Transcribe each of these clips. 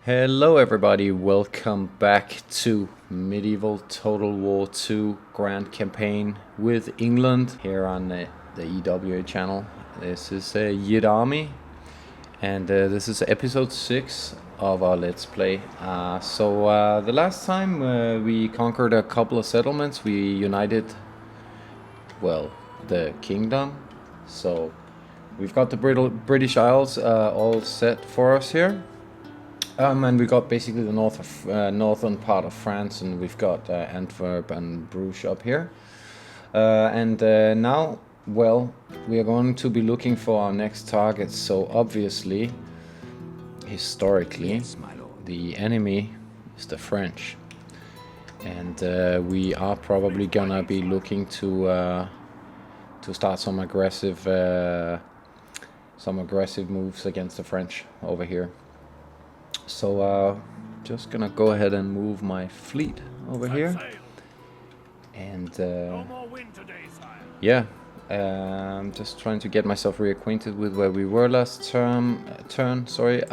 Hello everybody, welcome back to Medieval Total War 2 Grand Campaign with England here on the E.W.A. channel. This is YidArmy and this is episode 6 of our Let's Play. The last time we conquered a couple of settlements, we united, well, the kingdom. So we've got the British Isles all set for us here. And we got basically the northern part of France, and we've got Antwerp and Bruges up here. Now, well, we are going to be looking for our next targets. So obviously, historically, yes, the enemy is the French, and we are probably gonna be looking to start some aggressive moves against the French over here. So just gonna go ahead and move my fleet over here, and yeah, I'm just trying to get myself reacquainted with where we were last turn. Sorry,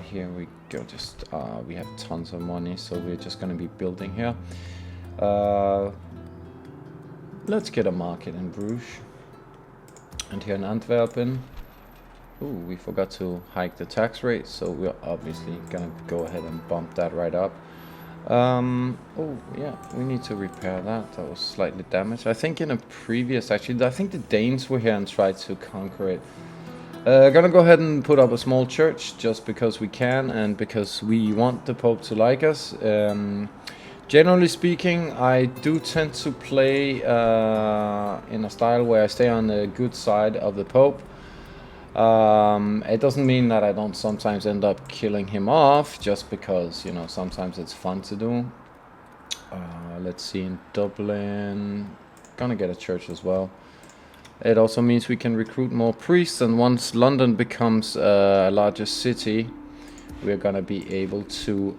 here we go. Just we have tons of money, so we're just gonna be building here. Let's get a market in Bruges, and here in Antwerpen. Ooh, we forgot to hike the tax rate, so we're obviously gonna go ahead and bump that right up. Oh yeah, we need to repair that. That was slightly damaged. I think in a previous, actually, I think the Danes were here and tried to conquer it. Gonna go ahead and put up a small church just because we can and because we want the Pope to like us. Generally speaking, I do tend to play in a style where I stay on the good side of the Pope. It doesn't mean that I don't sometimes end up killing him off, just because, you know, sometimes it's fun to do. Let's see, in Dublin, gonna get a church as well. It also means we can recruit more priests, and once London becomes a larger city, we're gonna be able to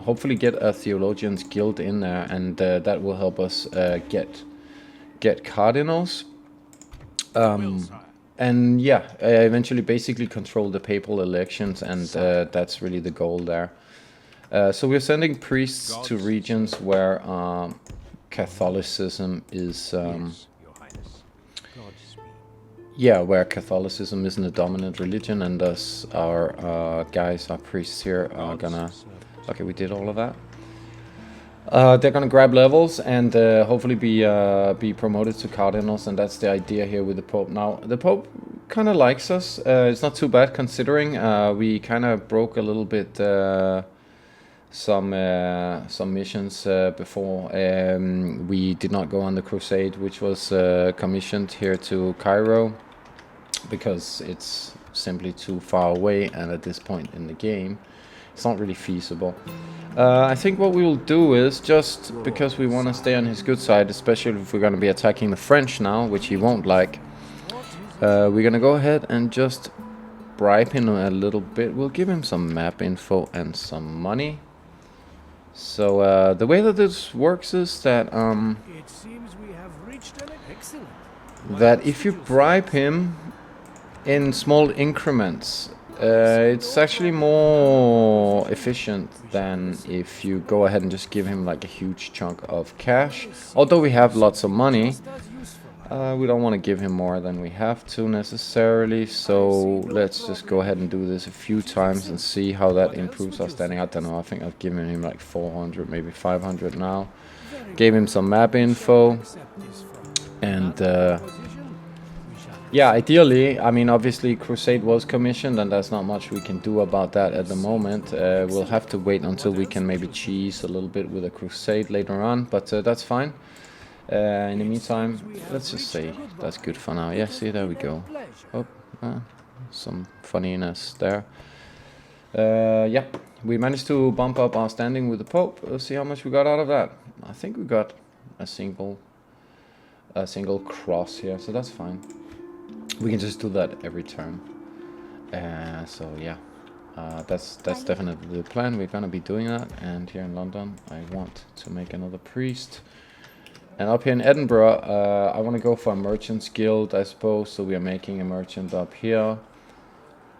hopefully get a Theologian's Guild in there, and that will help us get cardinals. And yeah, eventually basically control the papal elections, and that's really the goal there. So we're sending priests to regions where Catholicism is... where Catholicism isn't a dominant religion, and thus our guys, our priests here are gonna... Okay, we did all of that. They're gonna grab levels and hopefully be promoted to cardinals, and that's the idea here with the Pope. Now, the Pope kind of likes us. It's not too bad considering we kind of broke a little bit some missions before. We did not go on the crusade, which was commissioned here to Cairo, because it's simply too far away, and at this point in the game, it's not really feasible. I think what we will do is, just because we want to stay on his good side, especially if we're going to be attacking the French now, which he won't like, we're going to go ahead and just bribe him a little bit. We'll give him some map info and some money. So the way that this works is that that if you bribe him in small increments, it's actually more efficient than if you go ahead and just give him like a huge chunk of cash. Although we have lots of money, we don't want to give him more than we have to necessarily. So let's just go ahead and do this a few times and see how that improves our standing. I don't know, I think I've given him like 400, maybe 500 now. Gave him some map info, and yeah, ideally, I mean, obviously Crusade was commissioned, and there's not much we can do about that at the moment. We'll have to wait until we can maybe cheese a little bit with a Crusade later on, but that's fine. In the meantime, let's just say that's good for now. Yeah, see, there we go. Oh, some funniness there. Yeah, we managed to bump up our standing with the Pope. Let's see how much we got out of that. I think we got a single cross here, so that's fine. We can just do that every turn. So yeah, that's definitely the plan. We're gonna be doing that. And here in London, I want to make another priest. And up here in Edinburgh, I want to go for a merchant's guild, I suppose. So we are making a merchant up here.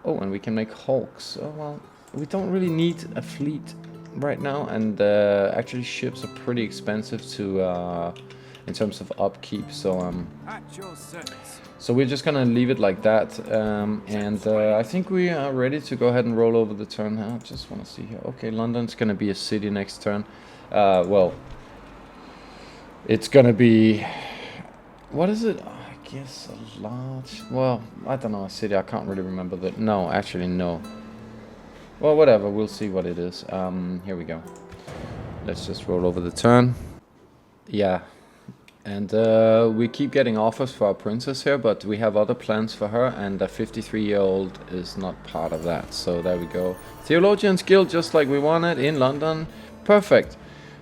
Oh, and we can make hulks. Oh well, we don't really need a fleet right now, and actually ships are pretty expensive to in terms of upkeep. So we're just gonna leave it like that, and I think we are ready to go ahead and roll over the turn. I just want to see here. Okay, London's gonna be a city next turn. Well, it's gonna be, what is it? I guess a large. Well, I don't know, a city. I can't really remember that. No, actually no. Well, whatever. We'll see what it is. Here we go. Let's just roll over the turn. Yeah. And we keep getting offers for our princess here, but we have other plans for her, and a 53-year-old is not part of that. So there we go. Theologian's Guild, just like we wanted, in London. Perfect.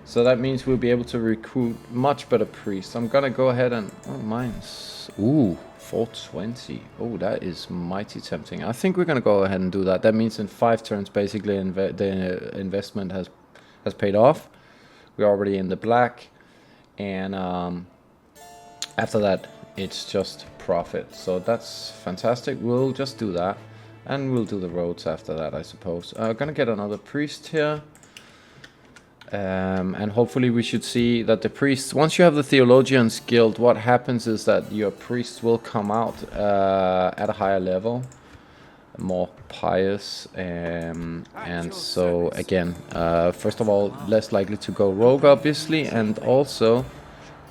So that means we'll be able to recruit much better priests. I'm gonna go ahead and... Oh, mine's... Ooh, 420. Oh, that is mighty tempting. I think we're gonna go ahead and do that. That means in 5 turns, basically, the investment has paid off. We're already in the black. And after that, it's just profit. So that's fantastic. We'll just do that. And we'll do the roads after that, I suppose. Gonna get another priest here. And hopefully we should see that the priests, once you have the Theologian's Guild, what happens is that your priests will come out at a higher level, more pious, and so again, first of all, less likely to go rogue, obviously, and also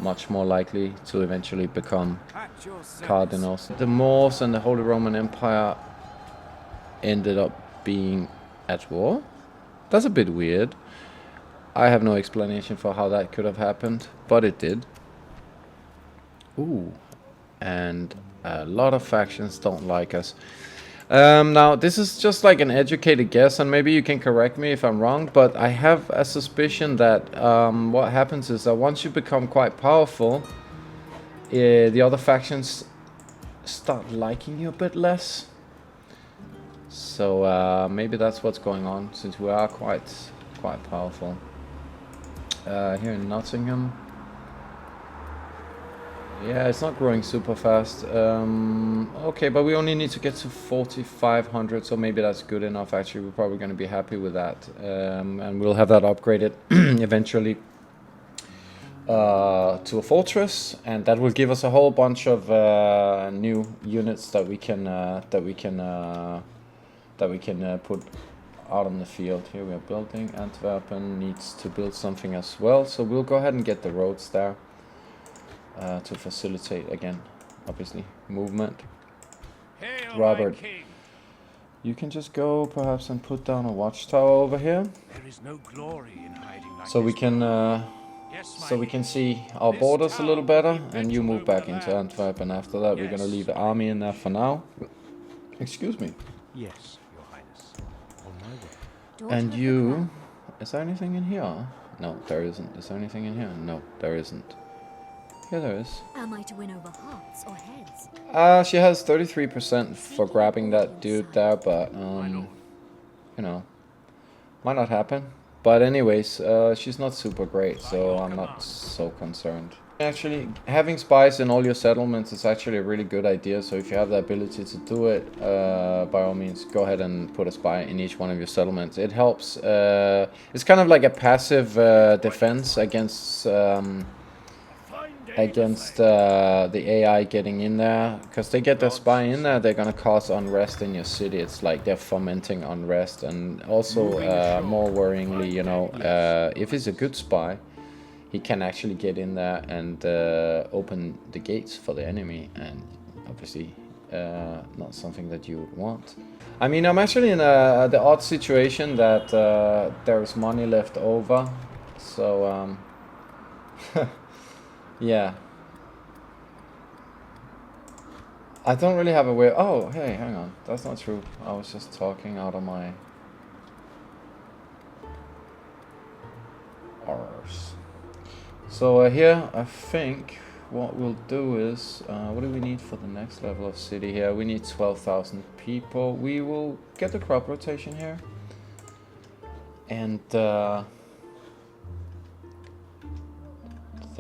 much more likely to eventually become cardinals. The Moors and the Holy Roman Empire ended up being at war. That's a bit weird. I have no explanation for how that could have happened, but it did. Ooh, and a lot of factions don't like us. Now, this is just like an educated guess, and maybe you can correct me if I'm wrong, but I have a suspicion that what happens is that once you become quite powerful, the other factions start liking you a bit less. So maybe that's what's going on, since we are quite powerful. Here in Nottingham. Yeah, it's not growing super fast. Okay, but we only need to get to 4,500, so maybe that's good enough. Actually, we're probably going to be happy with that. And we'll have that upgraded eventually to a fortress, and that will give us a whole bunch of new units that we can put out on the field. Here we are building. Antwerp needs to build something as well, so we'll go ahead and get the roads there to facilitate, again, obviously, movement. Hail, Robert, you can just go perhaps and put down a watchtower over here. There is no glory in hiding like so we can we can see our borders a little better, and you move back into Antwerp, and after that we're gonna leave the army in there for now. Excuse me. Yes, Your Highness. On my way. And you... Is there anything in here? No, there isn't. Is there anything in here? No, there isn't. Yeah, there is. Am I to win over hearts or heads? She has 33% for grabbing that dude there, but, you know, might not happen. But anyways, she's not super great, so I'm not so concerned. Actually, having spies in all your settlements is actually a really good idea, so if you have the ability to do it, by all means, go ahead and put a spy in each one of your settlements. It helps, it's kind of like a passive defense against the AI getting in there, because they get their spy in there, they're gonna cause unrest in your city. It's like they're fomenting unrest, and also more worryingly, you know, if he's a good spy, he can actually get in there and open the gates for the enemy, and obviously not something that you would want. I mean, I'm actually in the odd situation that there is money left over, so yeah. I don't really have a way... Oh, hey, hang on. That's not true. I was just talking out of my... arse. So here, I think what we'll do is... what do we need for the next level of city here? We need 12,000 people. We will get the crop rotation here. And... I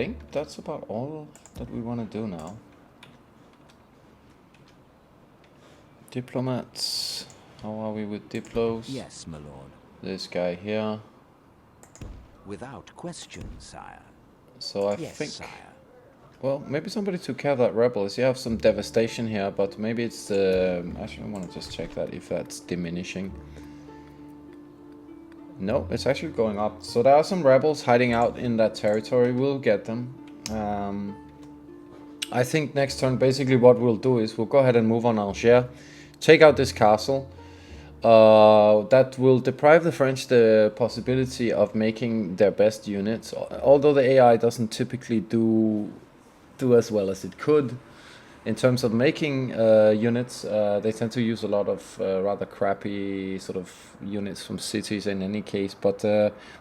think that's about all that we want to do now. Diplomats. How are we with Diplos? Yes, my lord. This guy here. Without question, sire. So I Yes, think... sire. Well, maybe somebody took care of that rebels. You have some devastation here, but maybe it's the... actually, I want to just check that, if that's diminishing. No, it's actually going up. So there are some rebels hiding out in that territory. We'll get them. I think next turn, basically what we'll do is we'll go ahead and move on Algiers. Take out this castle. That will deprive the French the possibility of making their best units. Although the AI doesn't typically do as well as it could in terms of making units, they tend to use a lot of rather crappy sort of units from cities in any case. But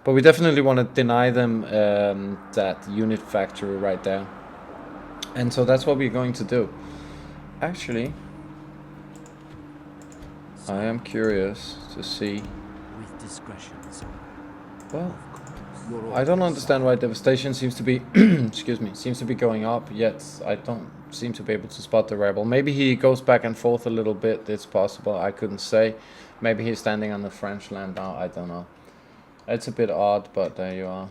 we definitely want to deny them that unit factory right there, and so that's what we're going to do. Actually, I am curious to see. With discretion, sire. Well, Your I don't orders, understand sire. why devastation seems to be, excuse me, seems to be going up. Yet I don't seem to be able to spot the rebel. Maybe he goes back and forth a little bit. It's possible. I couldn't say. Maybe he's standing on the French land now. I don't know. It's a bit odd, but there you are.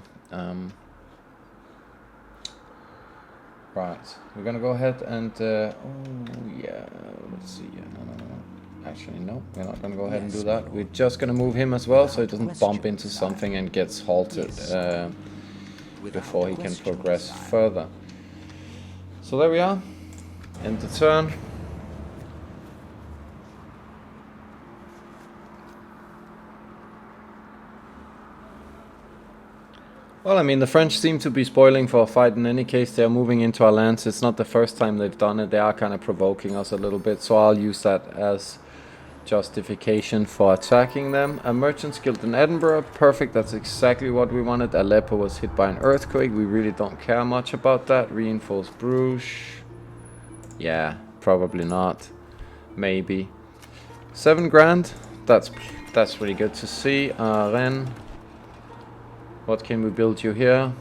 Right, we're gonna go ahead and oh yeah, let's see. No. Actually, no, we're not gonna go ahead and do that. We're just gonna move him as well, so he doesn't bump into something and gets halted before he can progress further. So there we are. End the turn. Well, I mean, the French seem to be spoiling for a fight. In any case, they're moving into our lands. It's not the first time they've done it. They are kind of provoking us a little bit, so I'll use that as justification for attacking them. A Merchant's Guild in Edinburgh. Perfect, that's exactly what we wanted. Aleppo was hit by an earthquake. We really don't care much about that. Reinforced Bruges. Yeah, probably not. Maybe. 7 grand. That's really good to see. Rennes. What can we build you here?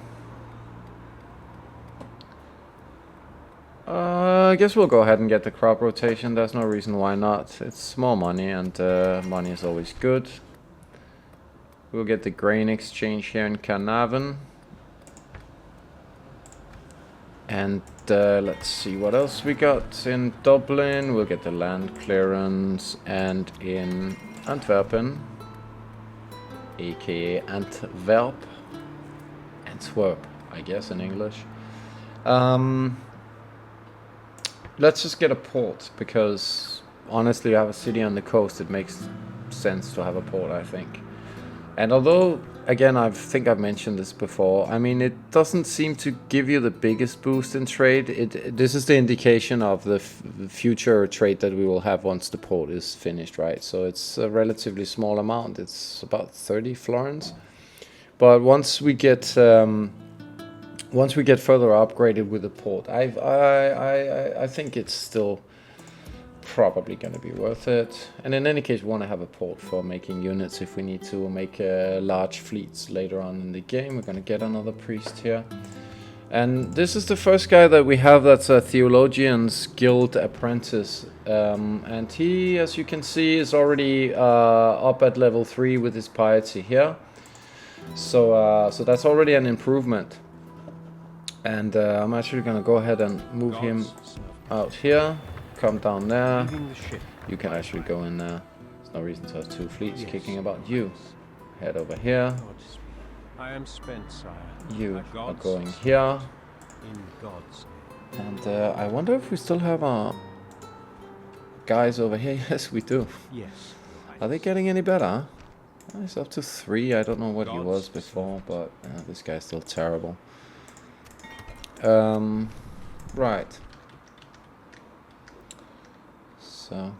I guess we'll go ahead and get the crop rotation. There's no reason why not. It's more money, and money is always good. We'll get the grain exchange here in Carnarvon. And let's see what else we got in Dublin. We'll get the land clearance, and in Antwerpen, aka Antwerp, I guess in English. Let's just get a port, because honestly, you have a city on the coast, it makes sense to have a port, I think. And although, again, I think I've mentioned this before, I mean, it doesn't seem to give you the biggest boost in trade. This is the indication of the future trade that we will have once the port is finished, right? So it's a relatively small amount. It's about 30 florins. But once we get further upgraded with the port, I think it's still probably going to be worth it. And in any case, we want to have a port for making units if we need to make large fleets later on in the game. We're going to get another priest here. And this is the first guy that we have that's a Theologian's Guild Apprentice. And he, as you can see, is already up at level 3 with his piety here. So that's already an improvement. And I'm actually going to go ahead and move him out here. Come down there. You can actually go in there. There's no reason to have 2 fleets kicking about. You head over here. I am spent, sire. You are going here. In God's name. And I wonder if we still have our guys over here. Yes, we do. Yes. Are they getting any better? He's up to 3. I don't know what he was before, but this guy's still terrible. Right. So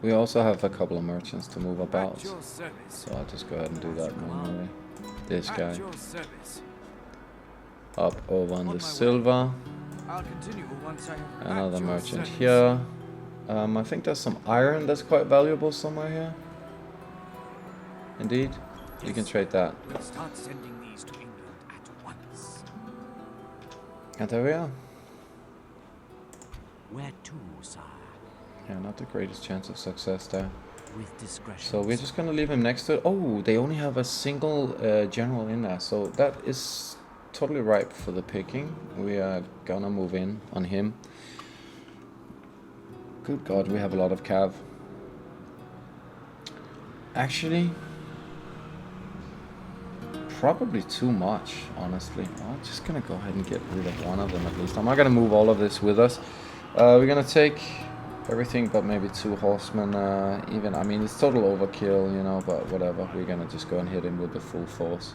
we also have a couple of merchants to move about, so I'll just go ahead and do that manually. This guy up over on the silver. Another merchant here. I think there's some iron that's quite valuable somewhere here. Indeed, you can trade that. We'll start sending these to England at once. And there we are. Where to, sire? Yeah, not the greatest chance of success there. With discretion. So we're just gonna leave him next to it. Oh, they only have a single general in there, so that is totally ripe for the picking. We are gonna move in on him. Good God, we have a lot of cav. Actually, probably too much, honestly. I'm just gonna go ahead and get rid of one of them at least. I'm not gonna move all of this with us. We're gonna take everything but maybe 2 horsemen. Even, I mean, it's total overkill, you know, but whatever. We're gonna just go and hit him with the full force.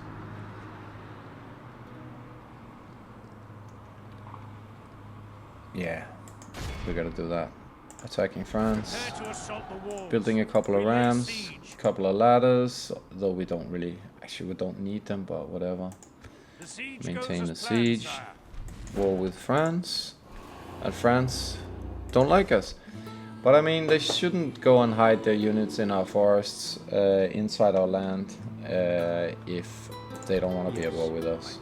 Yeah, we gotta do that. Attacking France, Prepare to assault the walls. building a couple of We lay rams, siege. couple of ladders, though we don't really, actually we don't need them, but whatever. The siege Maintain the goes as planned, siege, sire. war with France, and France don't like us. But I mean, they shouldn't go and hide their units in our forests, inside our land, if they don't want to be at war with us.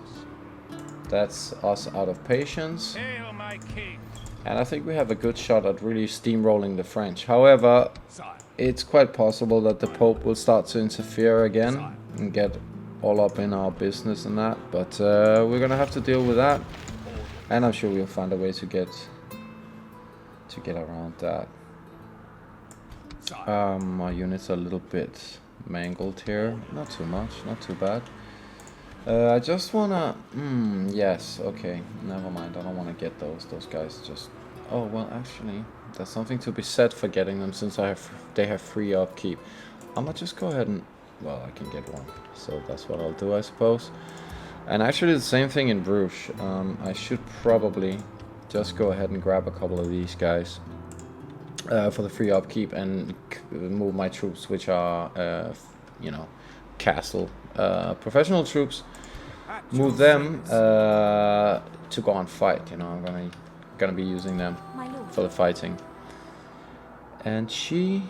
That's us out of patience. Hail, my king. And I think we have a good shot at really steamrolling the French. However, Sire. it's quite possible that the Pope will start to interfere again and get all up in our business and that. But we're gonna have to deal with that, and I'm sure we'll find a way to get around that. Sire. My units are a little bit mangled here. Not too much, not too bad. I just wanna... yes, okay. Never mind, I don't wanna get those. Those guys just... Oh, well, actually, there's something to be said for getting them since they have free upkeep. I'm gonna just go ahead and... Well, I can get one. So that's what I'll do, I suppose. And actually the same thing in Bruges. I should probably just go ahead and grab a couple of these guys. For the free upkeep and move my troops, which are, you know, castle professional troops. Move them to go and fight. You know, I'm gonna be using them My lord. for the fighting. And she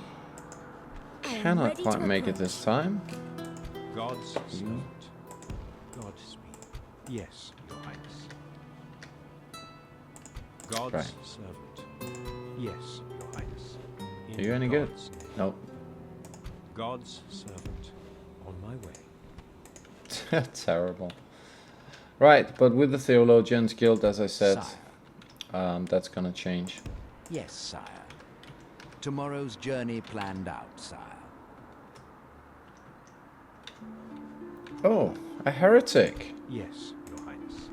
cannot ready quite to make it approach. this time. God's servant. Godspeed. Yes, your highness. God's Right. servant. Yes, your highness. Are you any good? God's name. Nope. God's servant. On my way. Terrible. Right, but with the Theologians Guild, as I said, Sire. that's gonna change. Yes, sire. Tomorrow's journey planned out, sire. Oh, a heretic. Yes, your highness.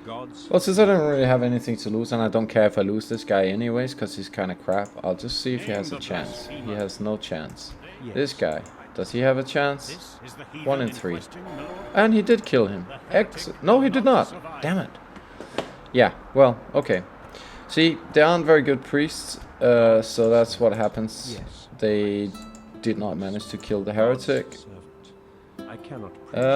God's Well, since I don't really have anything to lose, and I don't care if I lose this guy anyways, because he's kind of crap, I'll just see if he has a chance. He has no chance. Yes, This guy, your highness. does he have a chance? This is the 1 in heathen 3. question, my lord. And he did kill him. No, he did not. Damn it. Yeah, well, okay. See, they aren't very good priests, so that's what happens. Yes. They did not manage to kill the heretic. God's servant. I cannot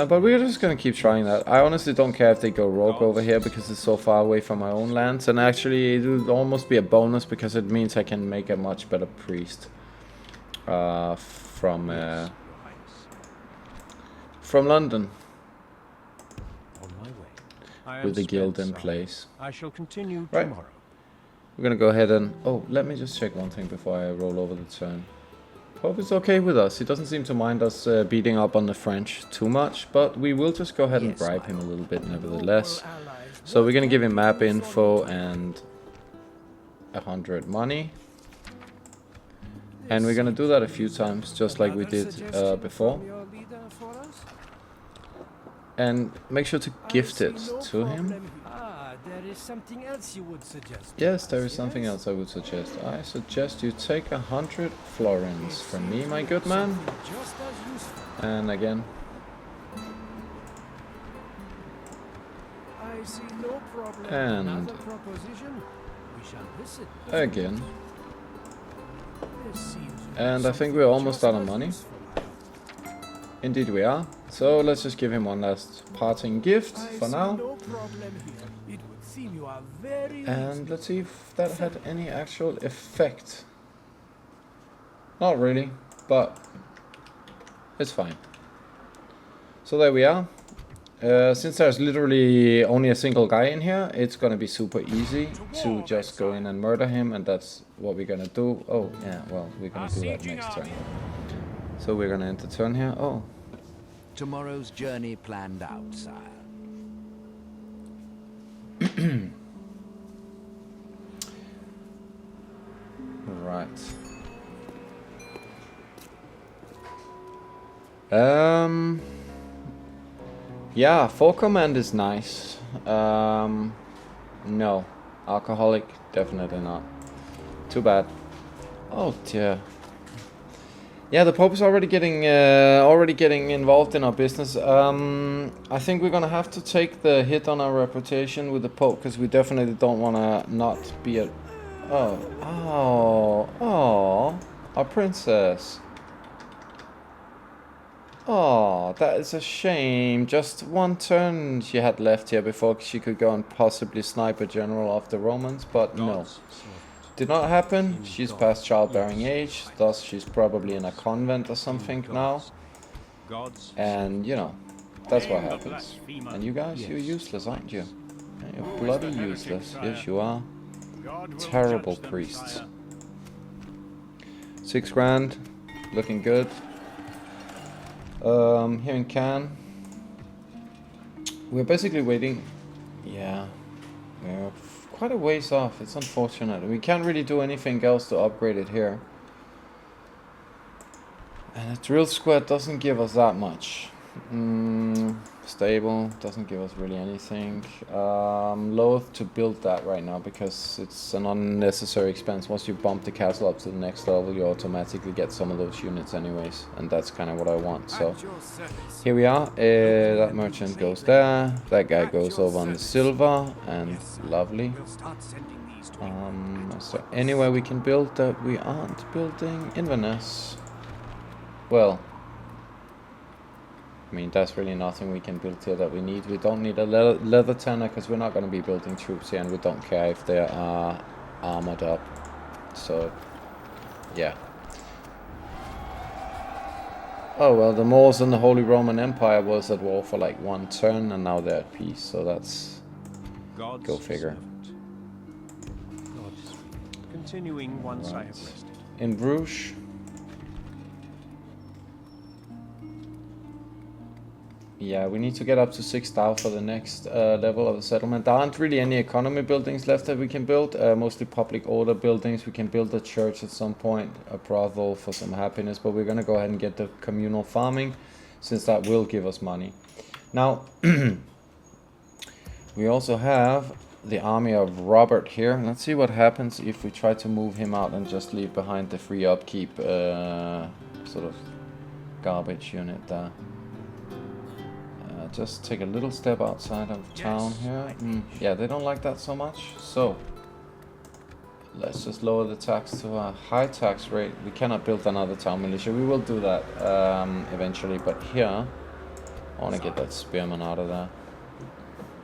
But we're just gonna keep trying that. I honestly don't care if they go rogue over here because it's so far away from my own lands, and actually it would almost be a bonus because it means I can make a much better priest from Yes, your highness. from London On my way. I am with the guild spent, in sire. place. I shall continue Right. tomorrow. We're gonna go ahead and let me just check one thing before I roll over the turn. Pope is okay with us. He doesn't seem to mind us beating up on the French too much, but we will just go ahead and Yes, bribe my him a lord. little bit nevertheless. So we're gonna give him map info and 100 money. And we're gonna do that a few times, just like we did before. And make sure to gift it to him. There is something else you would suggest. Yes, there is something else I would suggest. I suggest you take 100 florins from me, my good man. Just as useful. And again, I see no problem. And- Another proposition? We shall listen. again. This seems And I think we're almost out of money. Indeed we are. So let's just give him one last parting gift for now. No problem here. It would seem you are very And let's see if that had any actual effect. Not really, but it's fine. So there we are. Since there's literally only a single guy in here, it's gonna be super easy to just go in and murder him, and that's what we're gonna do. Oh, yeah, well, we're gonna do that next turn. So we're gonna end the turn here. Oh. Tomorrow's journey planned out, sire. Right. Yeah, full command is nice. No. Alcoholic, definitely not. Too bad. Oh dear. Yeah, the Pope is already getting involved in our business. I think we're gonna have to take the hit on our reputation with the Pope, because we definitely don't wanna not be a... Oh, our princess. Oh, that is a shame. Just one turn she had left here before she could go and possibly snipe a general off the Romans, but no. Did not happen. She's past childbearing age, thus she's probably in a convent or something now. And, you know, that's what happens. And you guys, you're useless, aren't you? You're bloody useless. Yes, you are. Terrible priests. 6 grand. Looking good. Here in Cannes. We're basically waiting. Yeah. We're quite a ways off. It's unfortunate. We can't really do anything else to upgrade it here. And a drill squad doesn't give us that much. Stable doesn't give us really anything. Loath to build that right now because it's an unnecessary expense. Once you bump the castle up to the next level, you automatically get some of those units anyways, and that's kind of what I want. So here we are. That merchant goes there. That guy goes over on the silver, and lovely. Is there anywhere we can build that we aren't building? Inverness. Well, I mean, that's really nothing we can build here that we need. We don't need a leather tanner because we're not going to be building troops here, and we don't care if they are armored up. So, yeah. Oh, well, the Moors and the Holy Roman Empire was at war for like 1 turn, and now they're at peace. So that's... go figure. Continuing once I have rested. In Bruges... yeah, we need to get up to 6 Thou for the next level of the settlement. There aren't really any economy buildings left that we can build. Mostly public order buildings. We can build a church at some point, a brothel for some happiness. But we're going to go ahead and get the communal farming, since that will give us money. Now, we also have the army of Robert here. Let's see what happens if we try to move him out and just leave behind the free upkeep sort of garbage unit there. Just take a little step outside of town here. Yeah, they don't like that so much. So, let's just lower the tax to a high tax rate. We cannot build another town militia. We will do that eventually. But here, I want to get that spearman out of there.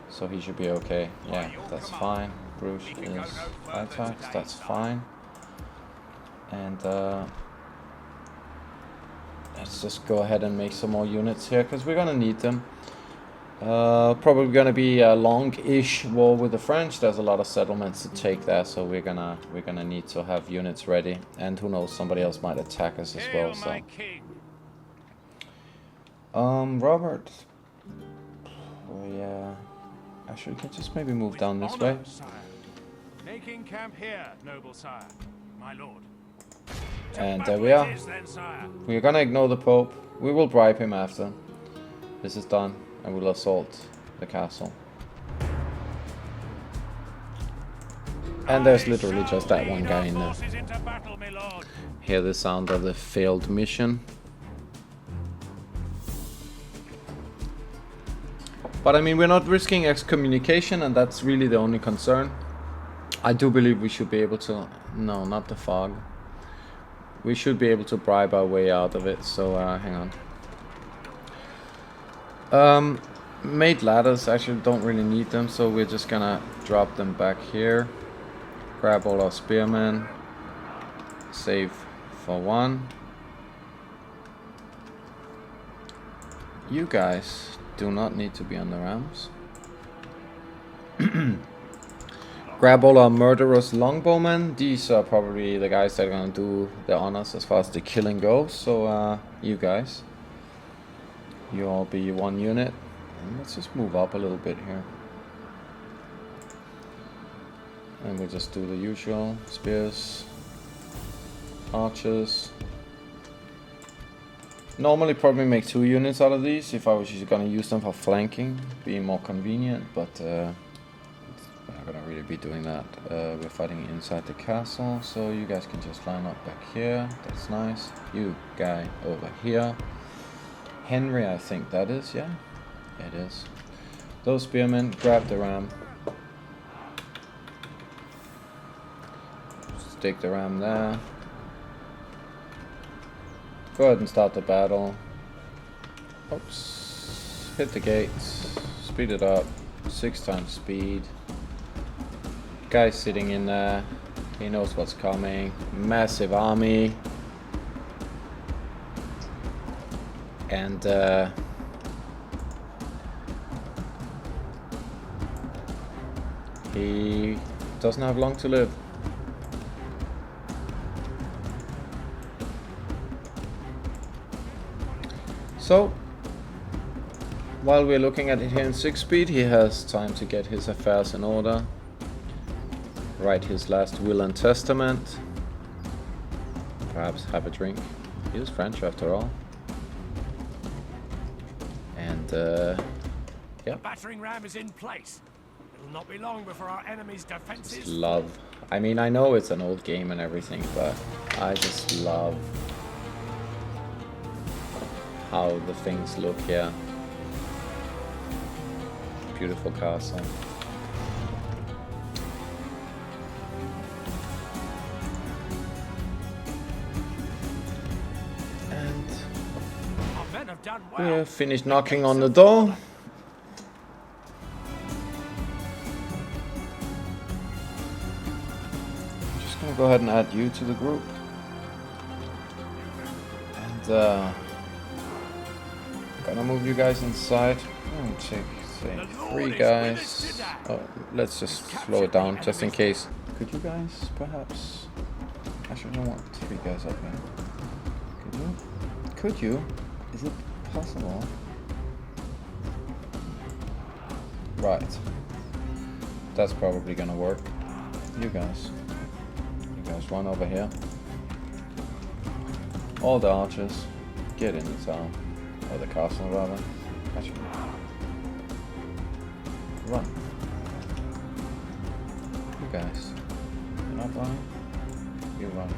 So he should be okay. Yeah, that's fine. Bruges is high tax. That's fine. And let's just go ahead and make some more units here, because we're going to need them. Probably going to be a long-ish war with the French. There's a lot of settlements to take there, so we're gonna need to have units ready. And who knows, somebody else might attack us as well. So, Robert. Oh yeah. Actually, we can just maybe move down this way. Making camp here, noble sire, my lord. And there we are. We're gonna ignore the Pope. We will bribe him after this is done, and we'll assault the castle. And there's literally just that one guy in there. Hear the sound of the failed mission. But I mean, we're not risking excommunication, and that's really the only concern. I do believe we should be able to... No, not the fog. We should be able to bribe our way out of it, so hang on. Made ladders, actually don't really need them, so we're just gonna drop them back here. Grab all our spearmen. Save for one. You guys do not need to be on the rams. Grab all our murderous longbowmen. These are probably the guys that are gonna do the honors as far as the killing goes. So you guys, you all be one unit. And let's just move up a little bit here. And we'll just do the usual. Spears, archers. Normally probably make 2 units out of these if I was just gonna use them for flanking, being more convenient, but we're not gonna really be doing that. We're fighting inside the castle, so you guys can just line up back here. That's nice. You guy over here. Henry, I think that is, yeah? It is. Those spearmen, grab the ram. Stick the ram there. Go ahead and start the battle. Oops. Hit the gates. Speed it up. 6 times speed. Guy's sitting in there. He knows what's coming. Massive army. And he doesn't have long to live. So, while we're looking at it here in 6 speed, he has time to get his affairs in order. Write his last will and testament. Perhaps have a drink. He is French after all. And, yeah. The battering ram is in place. It will not be long before our enemy's defenses. Love. I mean, I know it's an old game and everything, but I just love how the things look here. Beautiful castle. And Our men have done well. we're finished knocking on the door. I'm just gonna go ahead and add you to the group. And gonna move you guys inside. Take, say, 3 guys. Oh, let's just slow it down just in case. Could you guys perhaps? Actually, I don't want 3 guys up here. Could you? Could you? Is it possible? Right. That's probably gonna work. You guys run over here. All the archers, get in the town. Or the castle, rather. Actually, run. You guys, you're not running? You run.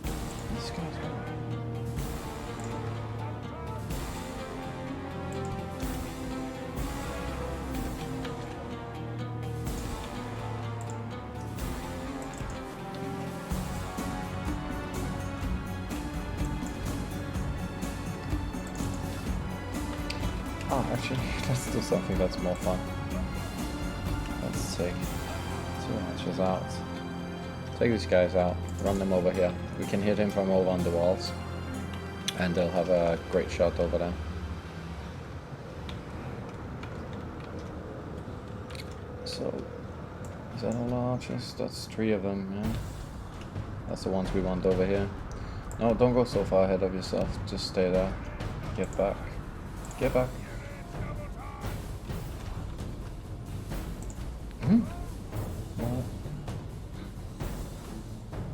These guys run. Oh, actually, let's do something that's more fun. Let's take 2 archers out. Take these guys out, run them over here. We can hit him from over on the walls. And they'll have a great shot over there. So, is that all our archers? That's 3 of them, yeah. That's the ones we want over here. No, don't go so far ahead of yourself. Just stay there. Get back. Get back.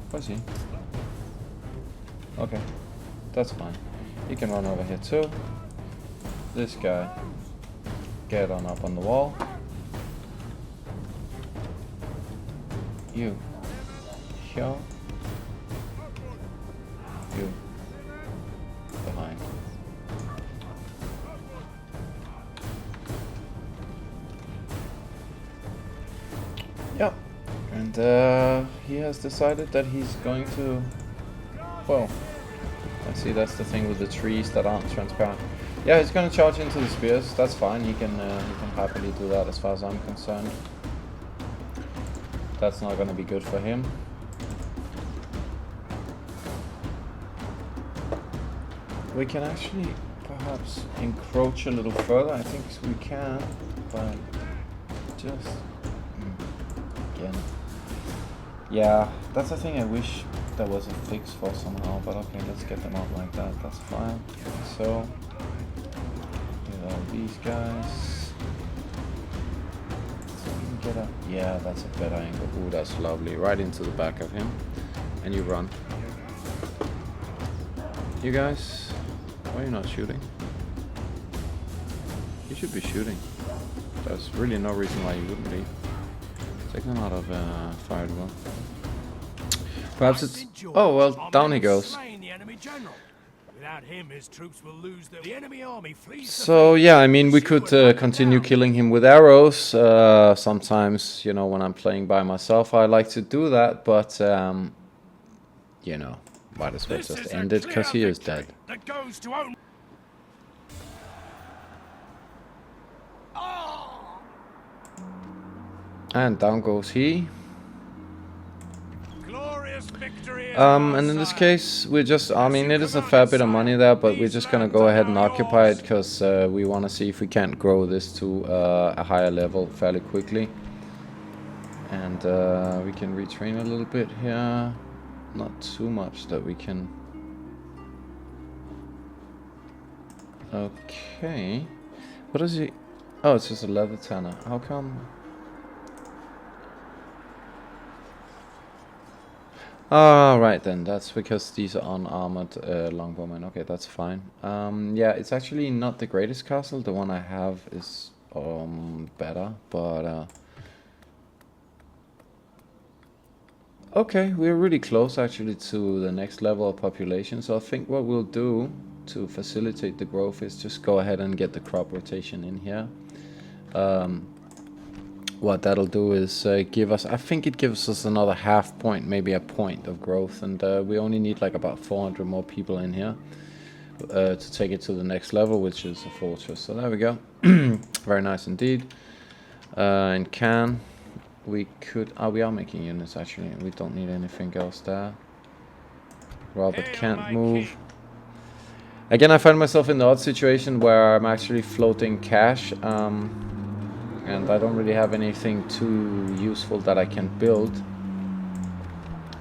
Where's he? Okay, that's fine. You can run over here too. This guy, get on up on the wall. You, here. You, behind. Yep. And he has decided that he's going to, well, I see that's the thing with the trees that aren't transparent. Yeah, he's going to charge into the spears. That's fine. He can happily do that as far as I'm concerned. That's not going to be good for him. We can actually perhaps encroach a little further? I think we can, but just again. Yeah, that's the thing I wish there was a fix for somehow, but okay, let's get them out like that, that's fine. So, with all these guys. So we can get a, yeah, that's a better angle. Ooh, that's lovely. Right into the back of him. And you run. You guys, why are you not shooting? You should be shooting. There's really no reason why you wouldn't be. Take them out of fire well. Perhaps it's... Oh, well, down he goes. Without him, his troops will lose the enemy army. So, yeah, I mean, we could continue killing him with arrows. Sometimes, you know, when I'm playing by myself, I like to do that, but, you know, might as well just end it, because he is dead. And down goes he. And in this case, we're just, I mean, it is a fair bit of money there, but we're just gonna go ahead and occupy it, because we want to see if we can't grow this to a higher level fairly quickly. And we can retrain a little bit here. Not too much that we can... Okay. What is he? Oh, it's just a leather tanner. How come? Right then, that's because these are unarmored longbowmen. Okay, that's fine. Yeah, it's actually not the greatest castle. The one I have is better, but okay, we're really close actually to the next level of population. So I think what we'll do to facilitate the growth is just go ahead and get the crop rotation in here. What that'll do is give us, I think it gives us another half point, maybe a point of growth, and we only need like about 400 more people in here to take it to the next level, which is a fortress. So there we go. Very nice indeed. And can we could, we are making units actually, we don't need anything else there. Robert can't move. Again, I find myself in the odd situation where I'm actually floating cash, and I don't really have anything too useful that I can build.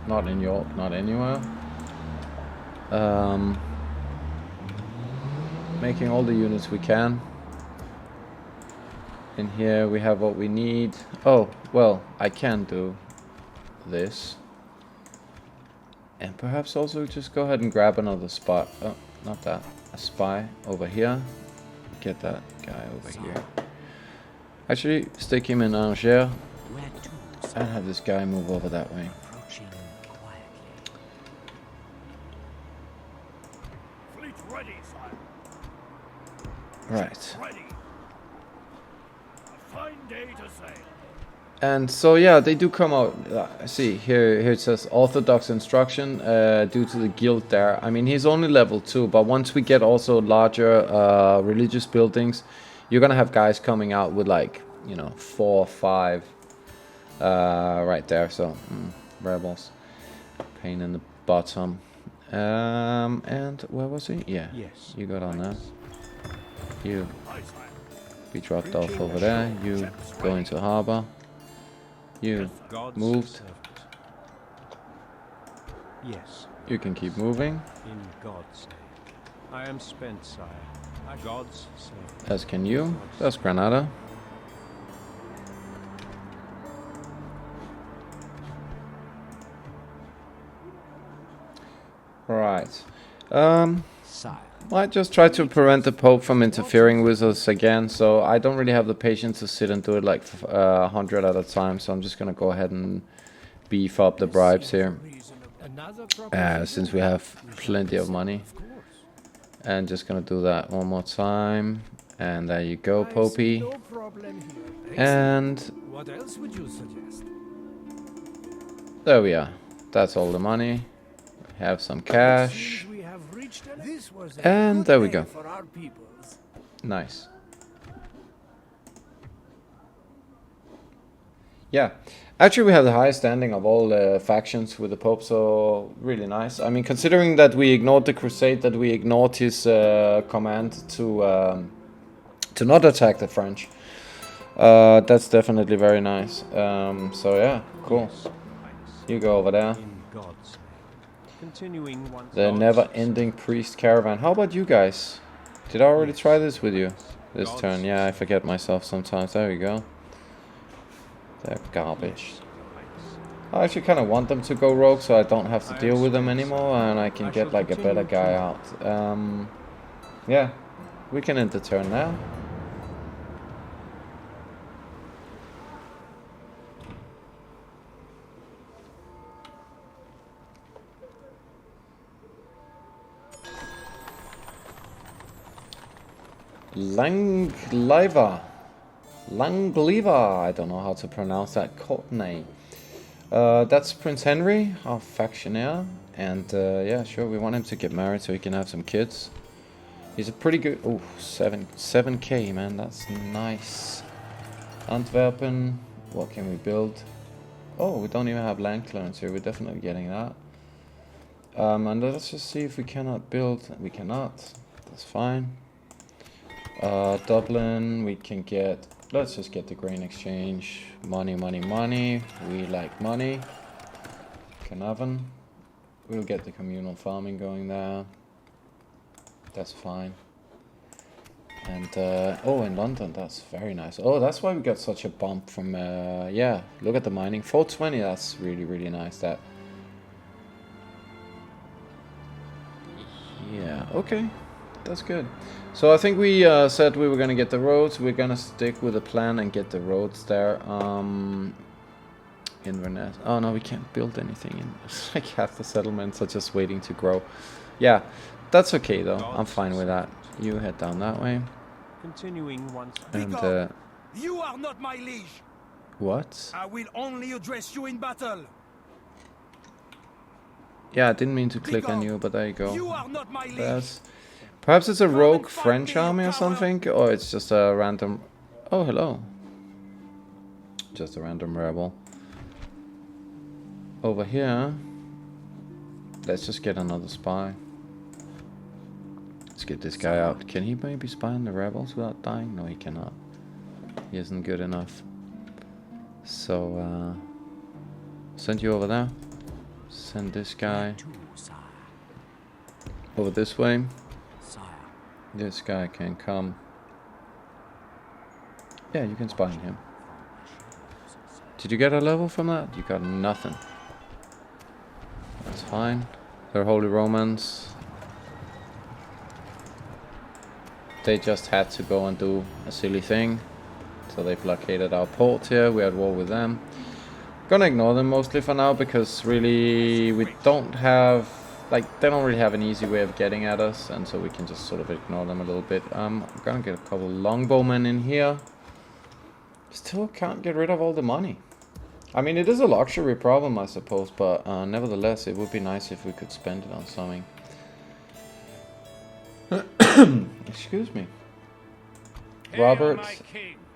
Not in York, not anywhere. Making all the units we can. In here we have what we need. Oh, well, I can do this. And perhaps also just go ahead and grab another spot. Oh, not that. A spy over here. Get that guy over here. Actually, stick him in Angers and have this guy move over that way. Right. And so yeah, they do come out. See here it says Orthodox instruction due to the guild there. I mean, he's only level 2, but once we get also larger religious buildings, you're gonna have guys coming out with like, you know, 4 or 5 right there. So rebels, pain in the bottom. And where was he? Yeah, yes, you got on there. You be dropped off over there. You go into harbor. You moved. Yes. You can keep moving. In God's name. I am spent, sire. God's servant. As can you. That's Granada. Right. Might just try to prevent the Pope from interfering with us again. So I don't really have the patience to sit and do it like 100 at a time. So I'm just gonna go ahead and beef up the bribes here, since we have plenty of money. And just gonna do that one more time. And there you go, Popey. And what else would you suggest? There we are. That's all the money. We have some cash. And there we go. Nice. Yeah, actually we have the highest standing of all factions with the Pope, so really nice. I mean, considering that we ignored the Crusade, that we ignored his command to not attack the French, that's definitely very nice. So yeah, cool. Yes, Highness. You go over there. In God's name. Continuing once. The never-ending priest caravan. How about you guys? Did I already try this with you this turn? Yeah, I forget myself sometimes. There we go. They're garbage. I actually kind of want them to go rogue so I don't have to deal with them anymore and I can get like a better guy out. Yeah, we can end the turn now. Langliva, I don't know how to pronounce that court name. That's Prince Henry, our factionaire, and yeah, sure, we want him to get married so he can have some kids. He's a pretty good, oh, 7k, man, that's nice. Antwerpen, what can we build? Oh, we don't even have land clearance here, we're definitely getting that. And let's just see if we cannot build, we cannot, that's fine. Dublin, we can get, let's just get the grain exchange. Money, money, money. We like money. Carnarvon. We'll get the communal farming going there. That's fine. And, oh, in London, that's very nice. Oh, that's why we got such a bump from, yeah, look at the mining. 420, that's really, really nice, that. Yeah, okay. That's good. So I think we said we were going to get the roads. We're going to stick with the plan and get the roads there. Inverness. Oh no, we can't build anything. It's like half the settlements are just waiting to grow. Yeah, that's okay though. I'm fine with that. You head down that way. Continuing once. And You are not my liege. what? I will only address you in battle. Yeah, I didn't mean to click on you, but there you go. You are not my liege. Perhaps it's a rogue French army or something, or it's just a random... Oh, hello. Just a random rebel. Over here, let's just get another spy. Let's get this guy out. Can he maybe spy on the rebels without dying? No, he cannot. He isn't good enough. So, send you over there. Send this guy over this way. This guy can come. Yeah, you can spy on him. Did you get a level from that? You got nothing. That's fine. They're Holy Romans. They just had to go and do a silly thing. So they blockaded our port here. We're at war with them. Gonna ignore them mostly for now because really we don't have... Like, they don't really have an easy way of getting at us, and so we can just sort of ignore them a little bit. I'm gonna get a couple longbowmen in here. Still can't get rid of all the money. I mean, it is a luxury problem, I suppose, but nevertheless, it would be nice if we could spend it on something. Excuse me. Robert,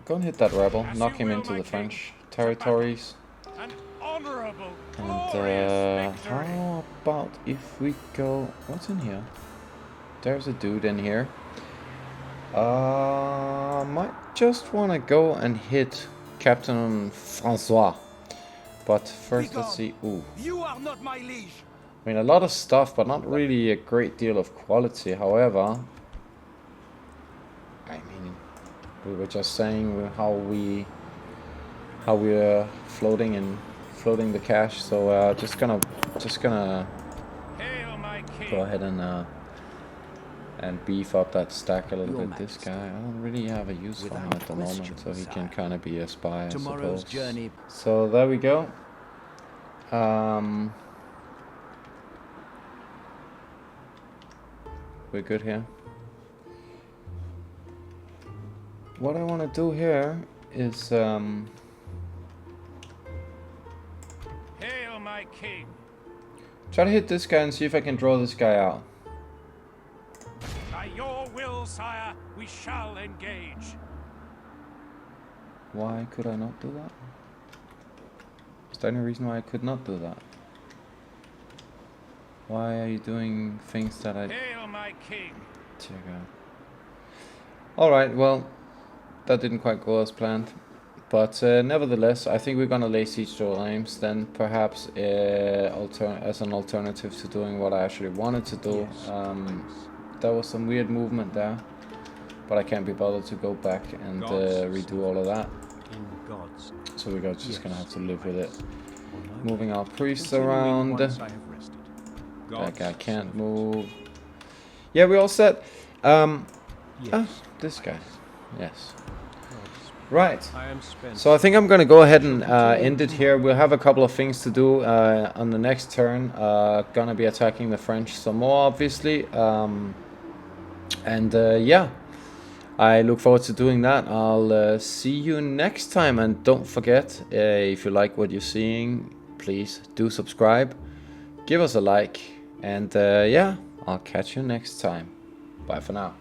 go and hit that rebel. Knock him into the French territories. And how about if we go... What's in here? There's a dude in here. Might just want to go and hit Captain Francois. But first let's see... Ooh. You are not my liege. I mean, a lot of stuff, but not really a great deal of quality. However... I mean, we were just saying how we're floating the cash, so just gonna go ahead and beef up that stack a little bit. This guy, I don't really have a use for him at the moment, so he can kind of be a spy, I suppose. So there we go. We're good here. What I want to do here is Hail my king. try to hit this guy and see if I can draw this guy out. By your will, sire, we shall engage. Why could I not do that? there any reason why I could not do that? Why are you doing things that I... Hail my king! Dear God. Alright, well, that didn't quite go as planned. But nevertheless, I think we're gonna lay siege to Reims, then perhaps as an alternative to doing what I actually wanted to do. There was some weird movement there, but I can't be bothered to go back and redo all of that. In God's So we're just gonna have to live with it. Moving our priests continuing around. once I have rested. That guy God's can't servant. move. Yeah, we all set. Yes. This guy. Yes. Right. I am spent. So I think I'm gonna go ahead and end it here. We'll have a couple of things to do on the next turn. Gonna be attacking the French some more, obviously. Yeah, I look forward to doing that. I'll see you next time, and don't forget, if you like what you're seeing, please do subscribe, give us a like, and yeah, I'll catch you next time. Bye for now.